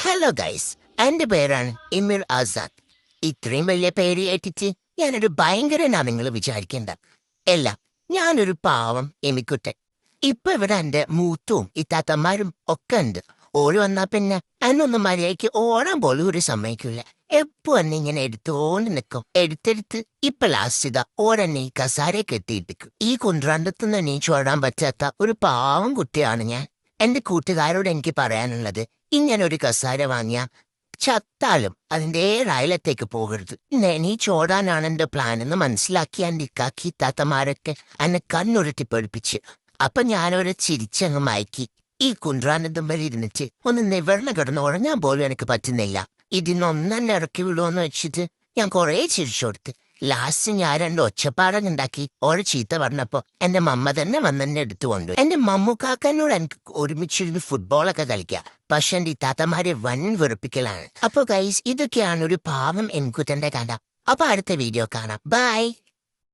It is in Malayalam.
ഹലോ ഗൈസ്, എന്റെ പേരാണ് ഇമിർ ആസാദ്. ഇത്രയും വലിയ പേര് ഏറ്റിട്ട് ഞാനൊരു ഭയങ്കരനാ നിങ്ങൾ വിചാരിക്കേണ്ട. അല്ല, ഞാനൊരു പാവം എമിക്കുട്ടൻ. ഇപ്പൊ ഇവിടെ എന്റെ മൂത്തവും ഇത്താത്തമാരും ഒക്കെ ഉണ്ട്. ഓര് വന്നാ പിന്നെ എന്നൊന്നും മര്യാദയ്ക്ക് ഓടാൻ പോലും ഒരു സമ്മതിക്കില്ല. എപ്പോ എന്നെ ഇങ്ങനെ എടുത്തോണ്ട് നിൽക്കും. എടുത്തെടുത്ത് ഇപ്പൊ ലാസ്റ്റ് ഇതാ ഓരെന്നെ ഈ കസാരയെ കെട്ടിയിട്ടിക്കും. ഈ കുന്ത്രാണ്ടത്തുനിന്ന് എണീച്ചു ഓടാൻ പറ്റാത്ത ഒരു പാവം കുട്ടിയാണ് ഞാൻ. എന്റെ കൂട്ടുകാരോട് എനിക്ക് പറയാനുള്ളത്, ഇങ്ങനൊരു കസാര വാങ്ങിയ ചത്താലും അതിന്റെ അയലത്തേക്ക് പോകരുത്. എണീച്ചോടാനാണ് എന്റെ പ്ലാൻ എന്ന് മനസ്സിലാക്കിയ എന്റെ ഇക്കാക്കി താത്തമാരൊക്കെ എന്നെ കണ്ണുരുട്ടി പഠിപ്പിച്ച്. അപ്പൊ ഞാനൊരു ചിരിച്ചങ്ങ് മയക്കി. ഈ കുന്ത്രാനന്ദം ഇരുന്നിട്ട് ഒന്ന് നിവർന്ന് കിടന്ന് ഉറങ്ങാൻ പോലും എനിക്ക് പറ്റുന്നില്ല. ഇതിനൊന്നെ ഇറക്കി വിടുമെന്ന് വെച്ചിട്ട് ഞാൻ കുറേ ചിരിച്ചു കൊടുത്ത്. ലാസ്റ്റ് ഞാൻ രണ്ട് ഒച്ചപ്പാടങ്ങുണ്ടാക്കി ഓരോ ചീത്ത പറഞ്ഞപ്പോ എന്റെ മമ്മ തന്നെ വന്നെന്നെ എടുത്തുകൊണ്ട് എന്റെ മമ്മുക്കാക്കനോട് എനിക്ക് ഒരുമിച്ചിരുന്ന് ഫുട്ബോളൊക്കെ കളിക്കാം. പക്ഷെ എന്റെ ഈ താത്തമാരെ വൻ വെറുപ്പിക്കലാണ്. അപ്പൊ ഗൈസ്, ഇതൊക്കെയാണ് ഒരു പാവം എൻകുട്ടന്റെ കഥ. അപ്പൊ അടുത്ത വീഡിയോ കാണാം. ബൈ.